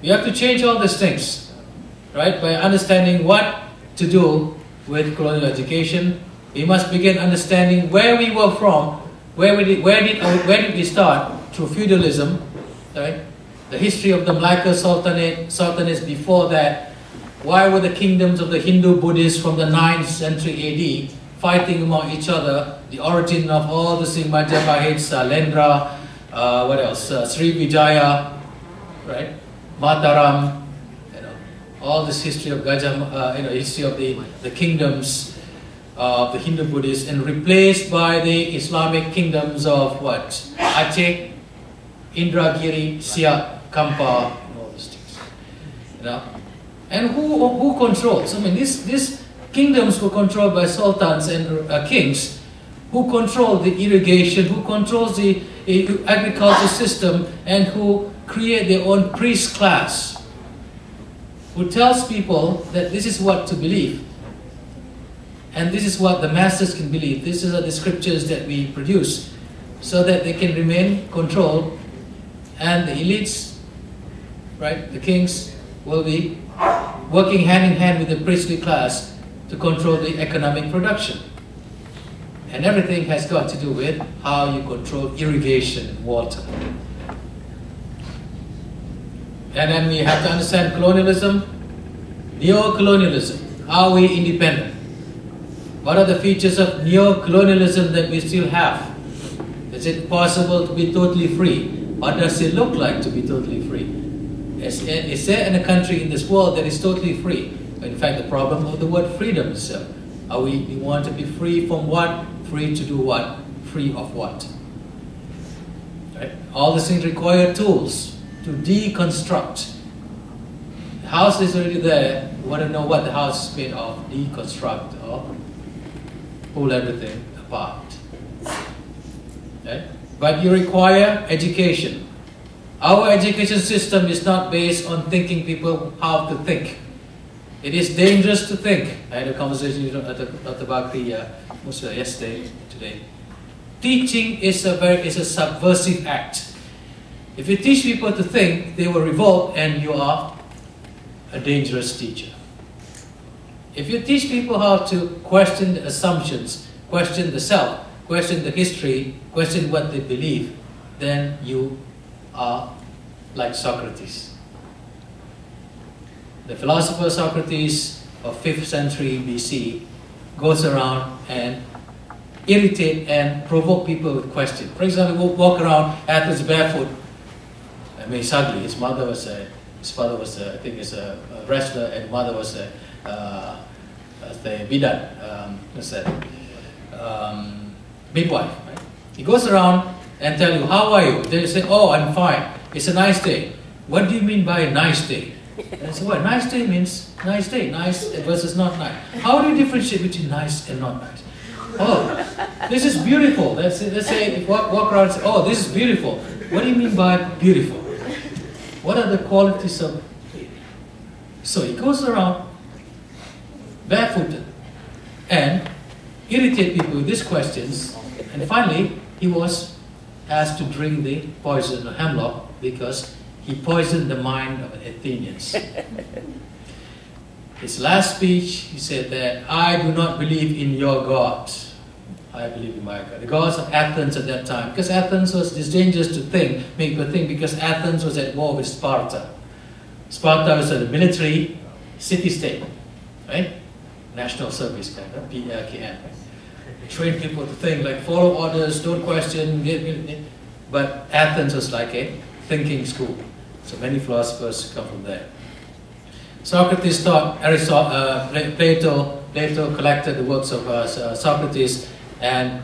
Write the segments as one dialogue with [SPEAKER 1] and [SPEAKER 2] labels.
[SPEAKER 1] We have to change all these things, right? By understanding what to do with colonial education, we must begin understanding where we were from, where did we start through feudalism, right? The history of the Malacca Sultanates before that. Why were the kingdoms of the Hindu Buddhists from the 9th century AD fighting among each other? The origin of all the Majapahits, Lendra, what else? Srivijaya, right? Mataram, all this history of history of the kingdoms of the Hindu Buddhists, and replaced by the Islamic kingdoms of what? Aceh, Indragiri, Siak, Kampa, and all these things. And who controls? I mean, these kingdoms were controlled by sultans and kings, who control the irrigation, who controls the agriculture system, and who create their own priest class, who tells people that this is what to believe, and this is what the masses can believe. These are the scriptures that we produce, so that they can remain controlled, and the elites, right, the kings, will be working hand in hand with the priestly class to control the economic production. And everything has got to do with how you control irrigation and water. And then we have to understand colonialism, neo-colonialism. Are we independent? What are the features of neo-colonialism that we still have? Is it possible to be totally free? What does it look like to be totally free? Is there in a country in this world that is totally free? In fact, the problem of the word freedom itself. We want to be free from what? Free to do what? Free of what? Right? All these things require tools to deconstruct. The house is already there. You want to know what the house is made of? Deconstruct or pull everything apart. Right? But you require education. Our education system is not based on teaching people how to think. It is dangerous to think. I had a conversation with Dr. Bakri yesterday, today. Teaching is a subversive act. If you teach people to think, they will revolt, and you are a dangerous teacher. If you teach people how to question the assumptions, question the self, question the history, question what they believe, then you are like Socrates. The philosopher Socrates of 5th century BC goes around and irritate and provoke people with questions. For example, he would walk around Athens barefoot. I mean, it's ugly. His father was a wrestler, and mother was a bidan, midwife. Right? He goes around and tell you, how are you? They say, oh, I'm fine. It's a nice day. What do you mean by a nice day? And I say, well, nice day means nice day. Nice versus not nice. How do you differentiate between nice and not nice? Oh, this is beautiful. Let's say, if walk around and say, oh, this is beautiful. What do you mean by beautiful? What are the qualities of beauty? So he goes around barefooted and irritate people with these questions, and finally he was asked to drink the poison of hemlock because he poisoned the mind of the Athenians. His last speech, he said that I do not believe in your gods. I believe in my God. The gods of Athens at that time. Because Athens was dangerous to think, make people think, because Athens was at war with Sparta. Sparta was a military city-state, right? National service kind of, PKN. Right? Train people to think, like follow orders, don't question. But Athens was like a thinking school. So many philosophers come from there. Socrates taught Plato collected the works of Socrates, and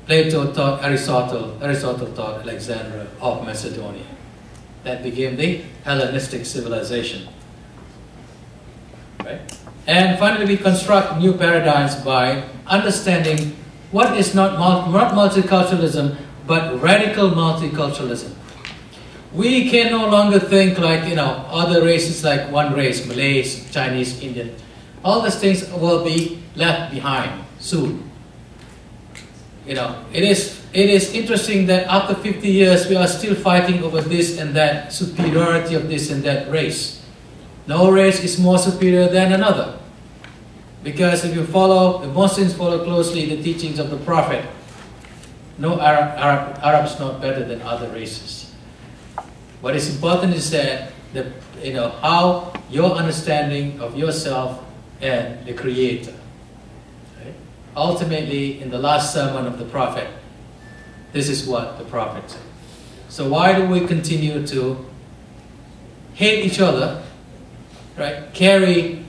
[SPEAKER 1] Plato taught Aristotle taught Alexander of Macedonia. That became the Hellenistic civilization. Right? And finally we construct new paradigms by understanding what is not multiculturalism, but radical multiculturalism. We can no longer think like, other races like one race, Malays, Chinese, Indian. All these things will be left behind soon. it is interesting that after 50 years we are still fighting over this and that superiority of this and that race. No race is more superior than another. Because if Muslims follow closely the teachings of the Prophet, no Arab is not better than other races. What is important is that how your understanding of yourself and the Creator. Right? Ultimately, in the last sermon of the Prophet, this is what the Prophet said. So why do we continue to hate each other? Right? Carry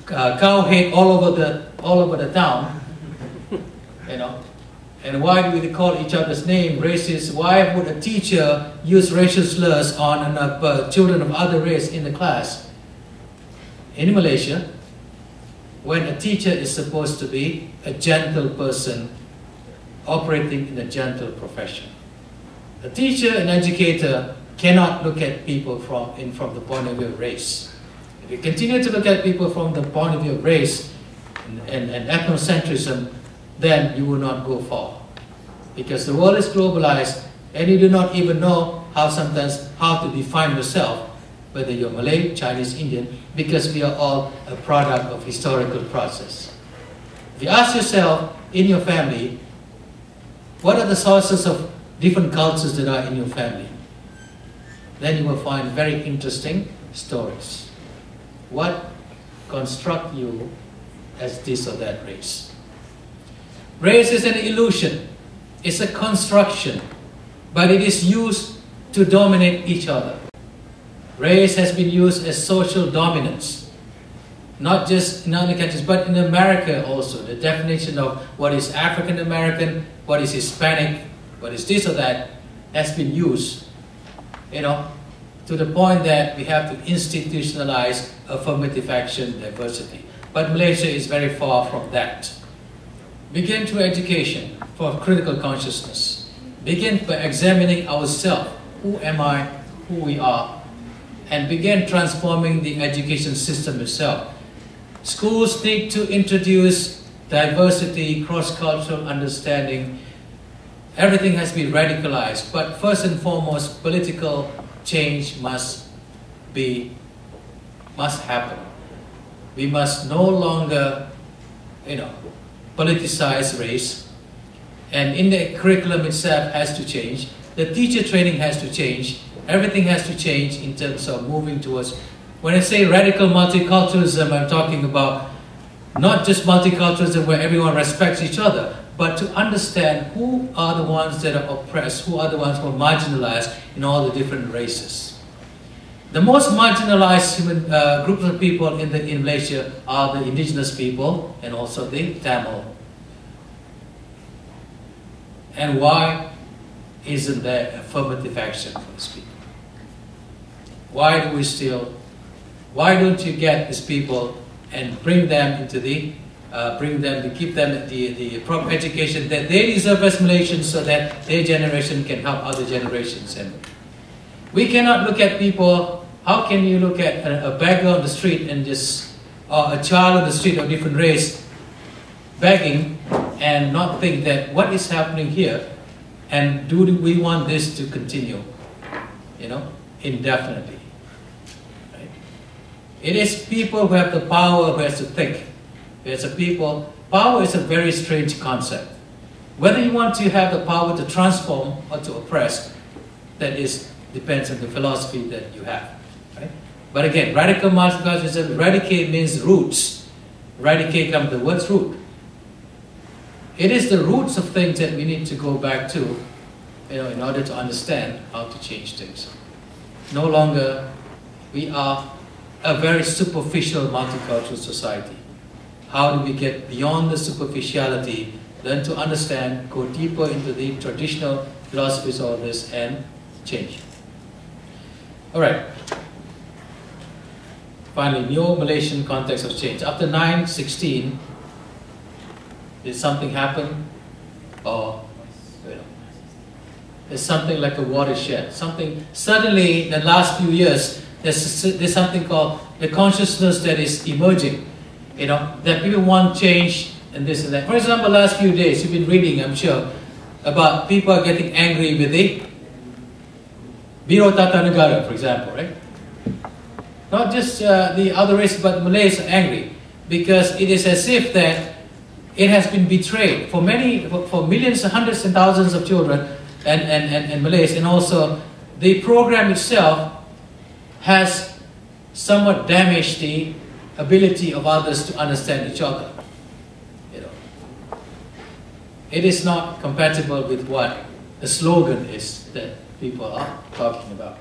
[SPEAKER 1] cow hate all over the town. And why do we call each other's name racist? Why would a teacher use racial slurs on children of other race in the class? In Malaysia, when a teacher is supposed to be a gentle person operating in a gentle profession. A teacher, an educator, cannot look at people from the point of view of race. If you continue to look at people from the point of view of race and ethnocentrism, then you will not go far. Because the world is globalized and you do not even know how to define yourself, whether you're Malay, Chinese, Indian, because we are all a product of historical process. If you ask yourself in your family, what are the sources of different cultures that are in your family? Then you will find very interesting stories. What construct you as this or that race? Race is an illusion. It's a construction, but it is used to dominate each other. Race has been used as social dominance, not just in other countries, but in America also. The definition of what is African American, what is Hispanic, what is this or that, has been used, to the point that we have to institutionalize affirmative action diversity. But Malaysia is very far from that. Begin through education for critical consciousness. Begin by examining ourselves. Who am I? Who we are? And begin transforming the education system itself. Schools need to introduce diversity, cross-cultural understanding. Everything has been radicalized, but first and foremost, political change must happen. We must no longer, politicize race, and in the curriculum itself has to change. The teacher training has to change. Everything has to change in terms of moving towards. When I say radical multiculturalism, I'm talking about not just multiculturalism where everyone respects each other, but to understand who are the ones that are oppressed, who are the ones who are marginalized in all the different races. The most marginalized groups of people in Malaysia are the indigenous people and also the Tamil. And why isn't there affirmative action for these people? Why don't you get these people and bring them into give them the proper education that they deserve as Malaysians so that their generation can help other generations. And we cannot look at people. How can you look at a beggar on the street or a child on the street of different race begging and not think that what is happening here, and do we want this to continue, indefinitely? Right? It is people who have the power who has to think. Power is a very strange concept. Whether you want to have the power to transform or to oppress, depends on the philosophy that you have. Right? But again, radical multiculturalism, eradicate means roots. Eradicate comes the word's root. It is the roots of things that we need to go back to, in order to understand how to change things. No longer, we are a very superficial multicultural society. How do we get beyond the superficiality, learn to understand, go deeper into the traditional philosophies of this, and change? All right. Finally, Neo-Malaysian context of change. After 9/16, did something happen? Or, there's something like a watershed. Suddenly, in the last few years, there's something called the consciousness that is emerging. That people want change and this and that. For example, last few days you've been reading, I'm sure, about people getting angry with the Biro Tata Negara, for example, right? Not just the other races, but Malays are angry because it is as if that it has been betrayed for millions, hundreds and thousands of children and Malays, and also the program itself has somewhat damaged the ability of others to understand each other. You know, it is not compatible with what the slogan is that people are talking about.